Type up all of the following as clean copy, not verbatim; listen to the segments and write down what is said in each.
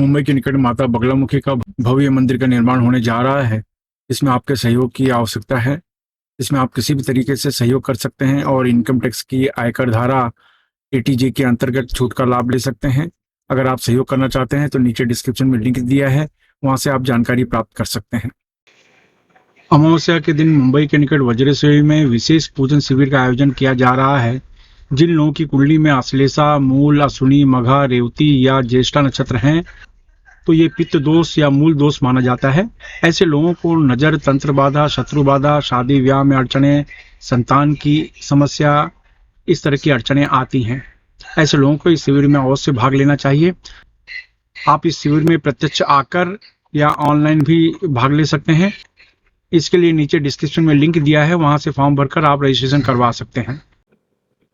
मुंबई के निकट माता बगलामुखी का भव्य मंदिर का निर्माण होने जा रहा है। इसमें आपके सहयोग की आवश्यकता है। इसमें आप किसी भी तरीके से सहयोग कर सकते हैं और इनकम टैक्स की आयकर धारा एटीजे के अंतर्गत छूट का लाभ ले सकते हैं। अगर आप सहयोग करना चाहते हैं तो नीचे डिस्क्रिप्शन में लिंक दिया है, वहां से आप जानकारी प्राप्त कर सकते हैं। अमावस्या के दिन मुंबई के निकट वज्रेश्वरी में विशेष पूजन शिविर का आयोजन किया जा रहा है। जिन लोगों की कुंडली में आश्लेषा, मूल, अश्विनी, मघा, रेवती या ज्येष्ठा नक्षत्र हैं, तो ये पित्त दोष या मूल दोष माना जाता है। ऐसे लोगों को नजर, तंत्र बाधा, शत्रु बाधा, शादी ब्याह में अड़चने, संतान की समस्या, इस तरह की अड़चने आती हैं। ऐसे लोगों को इस शिविर में अवश्य भाग लेना चाहिए। आप इस शिविर में प्रत्यक्ष आकर या ऑनलाइन भी भाग ले सकते हैं। इसके लिए नीचे डिस्क्रिप्शन में लिंक दिया है, वहां से फॉर्म भरकर आप रजिस्ट्रेशन करवा सकते हैं।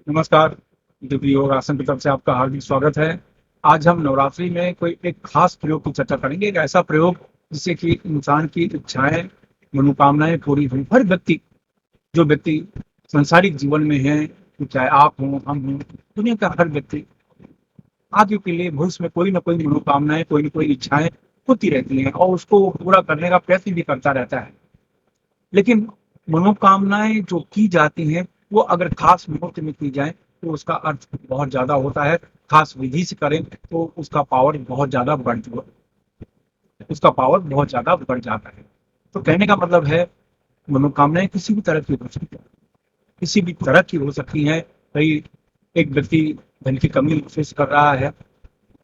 नमस्कार, दिव्य योग आसन की तरफ से आपका हार्दिक स्वागत है। आज हम नवरात्रि में कोई एक खास प्रयोग की चर्चा करेंगे। एक ऐसा प्रयोग जिससे कि इंसान की इच्छाएं, मनोकामनाएं पूरी हुई। हर व्यक्ति, जो व्यक्ति संसारिक जीवन में है, चाहे आप हों, हम हों, दुनिया का हर व्यक्ति आगे के लिए भविष्य में कोई ना कोई मनोकामनाएं, कोई ना कोई इच्छाएं होती रहती हैं और उसको पूरा करने का प्रयत्न भी करता रहता है। लेकिन मनोकामनाएं जो की जाती हैं वो अगर खास मुहूर्त में की जाए तो उसका अर्थ बहुत ज्यादा होता है। खास विधि से करें तो उसका पावर बहुत ज्यादा बढ़ जाता है। तो कहने का मतलब है, मनोकामनाएं किसी भी तरह की हो सकती है, किसी भी तरह की हो सकती हैं। कई एक व्यक्ति धन की कमी महसूस कर रहा है,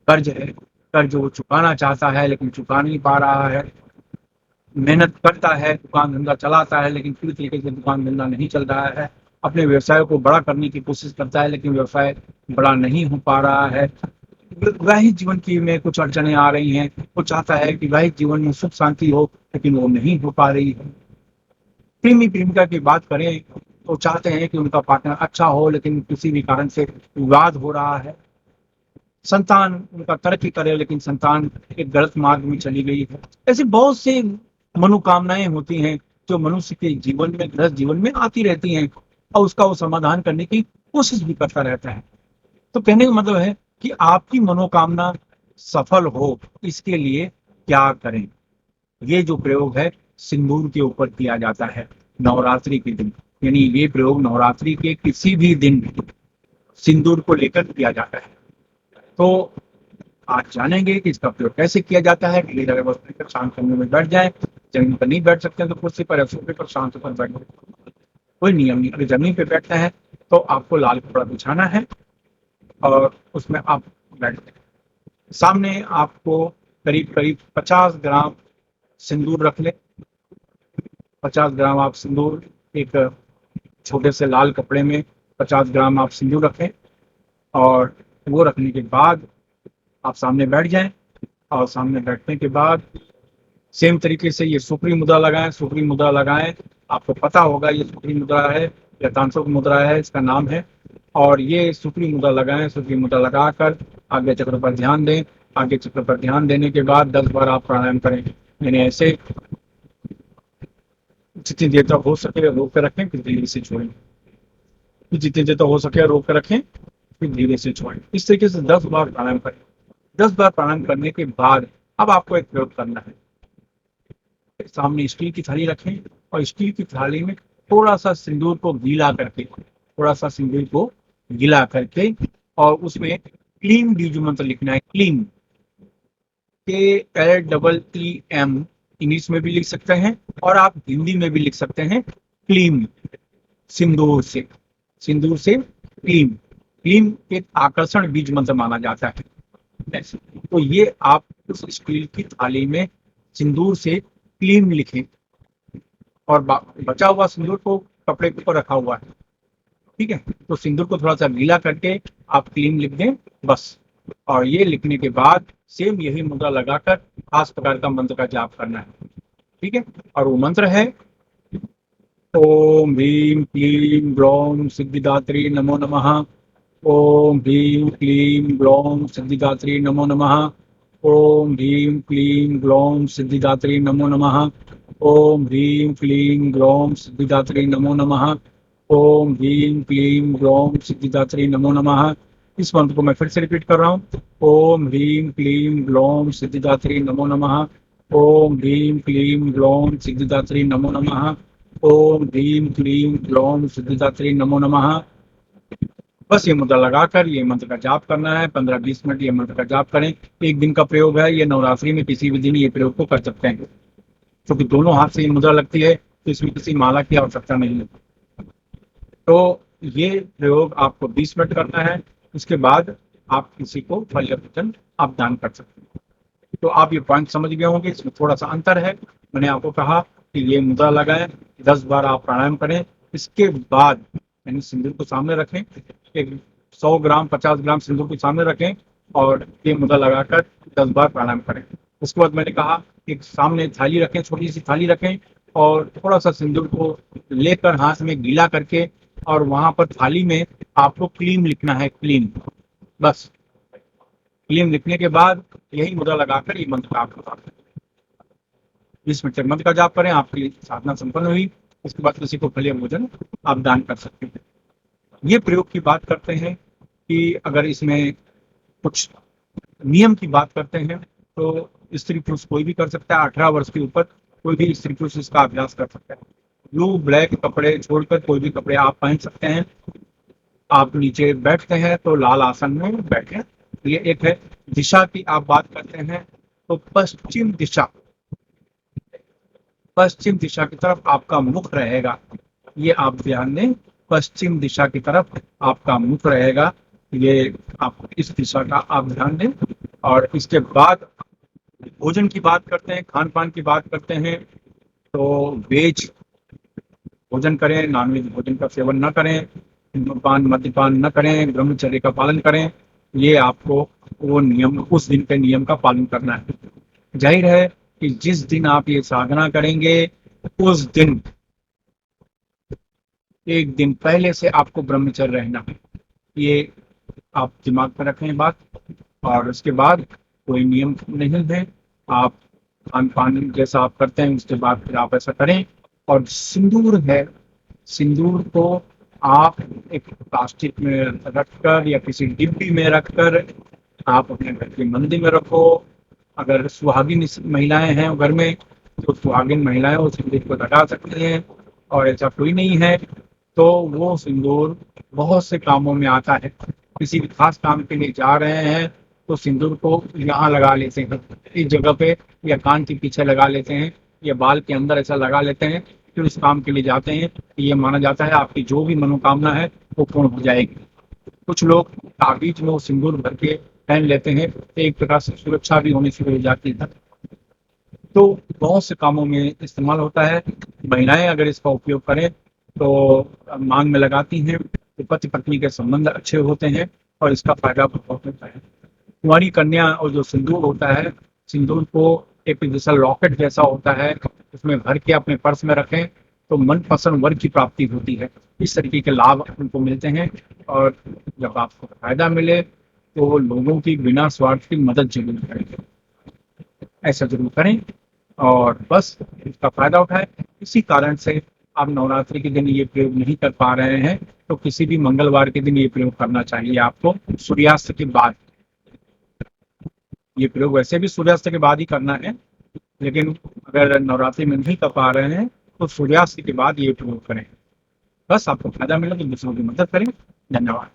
कर्ज है, कर्ज वो चुकाना चाहता है लेकिन चुका नहीं पा रहा है, मेहनत करता है, दुकान धंधा चलाता है लेकिन पूरी तरीके से दुकान धंधा नहीं चल रहा है, अपने व्यवसाय को बड़ा करने की कोशिश करता है लेकिन व्यवसाय बड़ा नहीं हो पा रहा है, वैवाहिक जीवन की में कुछ अड़चने आ रही हैं, वो चाहता है कि वैवाहिक जीवन में सुख शांति हो लेकिन वो नहीं हो पा रही है। प्रेमी प्रेमिका की बात करें तो चाहते हैं कि उनका पार्टनर अच्छा हो लेकिन किसी भी कारण से विवाद हो रहा है। संतान उनका तरक्की करे लेकिन संतान एक गलत मार्ग में चली गई है। ऐसी बहुत सी मनोकामनाएं होती हैं जो मनुष्य के जीवन में, गृहस्थ जीवन में आती रहती हैं और उसका वो समाधान करने की कोशिश भी करता रहता है। तो कहने का मतलब है कि आपकी मनोकामना सफल हो, इसके लिए क्या करें। ये जो प्रयोग है सिंदूर के ऊपर किया जाता है नवरात्रि के दिन, यानी ये प्रयोग नवरात्रि के किसी भी दिन सिंदूर को लेकर किया जाता है। तो आज जानेंगे कि इसका प्रयोग कैसे किया जाता है। ढीली जगह पर शांत कमरे में बैठ जाए, जमीन पर नहीं बैठ सकते हैं तो कुर्सी पर या सोफे पर शांत पर बैठ जाए, कोई नियम नहीं। अगर जमीन पे बैठना है तो आपको लाल कपड़ा बिछाना है और उसमें आप बैठ जाए। सामने आपको करीब करीब 50 ग्राम सिंदूर रख ले। 50 ग्राम आप सिंदूर एक छोटे से लाल कपड़े में 50 ग्राम आप सिंदूर रखें और वो रखने के बाद आप सामने बैठ जाएं और सामने बैठने के बाद सेम तरीके से ये सुप्री मुद्रा लगाएं। सुप्री मुद्रा लगाएं, आपको पता होगा ये सुप्री मुद्रा है या तांत्रिक मुद्रा है, इसका नाम है। और ये सुप्री मुद्रा लगाएं। सुप्री मुद्रा लगाकर आगे चक्र पर ध्यान दें। आगे चक्र पर ध्यान देने के बाद 10 बार आप प्राणायाम करें। यानी ऐसे जितनी देर तक हो सके रोक कर रखें, फिर धीरे से छोड़ें। जितनी देर तक हो सके रोक कर रखें, फिर धीरे से छोड़ें। इस तरीके से 10 बार प्राणायाम करें। 10 बार प्राणायाम करने के बाद अब आपको एक प्रयोग करना है। सामने स्टील की थाली रखें और स्टील की थाली में थोड़ा सा सिंदूर को गीला करके और उसमें क्लीन बीज मंत्र लिखना है। क्लीन, KLEEM इंग्लिश में भी लिख सकते हैं और आप हिंदी में भी लिख सकते हैं। क्लीन, सिंदूर से क्लीन। क्लीन एक आकर्षण बीज मंत्र माना जाता है। तो ये आप उस स्टील की थाली में सिंदूर से क्लीन लिखें और बचा हुआ सिंदूर को कपड़े के ऊपर रखा हुआ है, ठीक है। तो सिंदूर को थोड़ा सा गीला करके आप क्लीन लिख दें बस। और ये लिखने के बाद सेम यही मुद्रा लगाकर खास प्रकार का मंत्र का जाप करना है, ठीक है। और वो मंत्र है ओम भीम क्लीम ग्लौम सिद्धिदात्री नमो नमः। ओम भीम क्लीम ग्लौम सिद्धिदात्री नमो नमः। ओम भीम क्लीम ग्लौम सिद्धिदात्री नमो नमः। ओम भीम क्लीम ग्लौम सिद्धिदात्री नमो नमः। ओम भीम क्लीम ग्लौम सिद्धिदात्री नमो नमः। इस मंत्र को मैं फिर से रिपीट कर रहा हूँ। ओम ह्रीं क्लीं ग्लौं सिद्धिदात्री नमो नमः। ओम ह्रीं क्लीं ग्लौं सिद्धिदात्री नमो नमः। ओम ह्रीं क्लीं ग्लौं सिद्धिदात्री नमो नमः। बस ये मुद्रा लगाकर ये मंत्र का जाप करना है। 15-20 मिनट ये मंत्र का जाप करें। एक दिन का प्रयोग है, ये नवरात्रि में किसी भी दिन ये प्रयोग को कर सकते हैं, क्योंकि दोनों हाथ से ये मुद्रा लगती है, तो इसमें किसी माला की आवश्यकता नहीं है। तो ये प्रयोग आपको 20 मिनट करना है। उसके बाद आप किसी को फल या भोजन आप दान कर सकते हैं। तो आप ये पॉइंट समझ गए होंगे, इसमें थोड़ा सा अंतर है। मैंने आपको कहा कि ये मुद्रा लगाएं, 10 बार आप प्राणायाम करें। इसके बाद यानी सिंदूर को सामने रखें, एक 100 ग्राम 50 ग्राम सिंदूर को सामने रखें और ये मुद्रा लगाकर 10 बार प्राणायाम करें। उसके बाद मैंने कहा एक सामने थाली रखें, छोटी सी थाली रखें और थोड़ा सा सिंदूर को लेकर हाथ में गीला करके और वहां पर थाली में आपको क्लीम लिखना है, क्लीम। बस क्लीम लिखने के बाद यही मुद्रा लगाकर ये मंत्र का आप बता सकते हैं। 20 मिनट तक मंत्र का जाप करें, आपकी साधना संपन्न हुई। उसके बाद किसी को फल या भोजन आप दान कर सकते हैं। ये प्रयोग की बात करते हैं कि अगर इसमें कुछ नियम की बात करते हैं तो स्त्री पुरुष कोई भी कर सकता है। 18 वर्ष के ऊपर कोई भी स्त्री पुरुष इसका अभ्यास कर सकता है। ब्लू ब्लैक कपड़े छोड़कर कोई भी कपड़े आप पहन सकते हैं। आप नीचे बैठते हैं तो लाल आसन में बैठे। ये एक है। दिशा की आप बात करते हैं तो पश्चिम दिशा, पश्चिम दिशा की तरफ आपका मुख रहेगा। ये आप ध्यान दें, पश्चिम दिशा की तरफ आपका मुख रहेगा। ये आप इस दिशा का आप ध्यान दें। और इसके बाद भोजन की बात करते हैं, खान पान की बात करते हैं। तो वेज भोजन करें, नॉनवेज भोजन का सेवन न करें, धूम्रपान मद्यपान न करें, ब्रह्मचर्य का पालन करें। ये आपको वो नियम, उस दिन के नियम का पालन करना है। जाहिर है कि जिस दिन आप ये साधना करेंगे उस दिन एक दिन पहले से आपको ब्रह्मचर्य रहना है। ये आप दिमाग में रखें बात। और उसके बाद कोई नियम नहीं है, आप खान पान जैसा आप करते हैं उसके बाद फिर आप ऐसा करें। और सिंदूर है, सिंदूर को आप एक प्लास्टिक में रखकर या किसी डिब्बी में रखकर आप अपने घर के मंदिर में रखो। अगर सुहागिन महिलाएं हैं घर में तो सुहागिन महिलाएं उस सिंदूर को लगा सकती हैं। और ऐसा कोई नहीं है तो वो सिंदूर बहुत से कामों में आता है। किसी भी खास काम के लिए जा रहे हैं तो सिंदूर को यहाँ लगा लेते हैं, इस जगह पे, या कान के पीछे लगा लेते हैं, या बाल के अंदर ऐसा लगा लेते हैं। फिर इस काम के लिए जाते हैं। ये माना जाता है आपकी जो भी मनोकामना है वो पूर्ण हो जाएगी। कुछ लोग ताबीज में वो सिंदूर भर के पहन लेते हैं, एक प्रकार से सुरक्षा भी होनी शुरू हो जाती है। तो बहुत से कामों में इस्तेमाल होता है। महिलाएं अगर इसका उपयोग करें तो मांग में लगाती हैं तो पति पत्नी के संबंध अच्छे होते हैं और इसका फायदा बहुत होता है। कुंवारी कन्या और जो सिंदूर होता है, सिंदूर को एक जैसा लॉकेट जैसा होता है, उसमें भर के अपने पर्स में रखें तो मनपसंद वर की प्राप्ति होती है। इस तरीके के लाभ उनको मिलते हैं। और जब आपको फायदा मिले तो लोगों की बिना स्वार्थ की मदद जरूर करें, ऐसा जरूर करें और बस इसका फायदा उठाएं। इसी कारण से आप नवरात्रि के दिन ये प्रयोग नहीं कर पा रहे हैं तो किसी भी मंगलवार के दिन ये प्रयोग करना चाहिए आपको, सूर्यास्त के बाद। ये प्रयोग वैसे भी सूर्यास्त के बाद ही करना है, लेकिन अगर नवरात्रि में नहीं कर पा रहे हैं तो सूर्यास्त के बाद ये प्रयोग करें। बस आपको फायदा मिले तो दूसरों की मदद करें। धन्यवाद।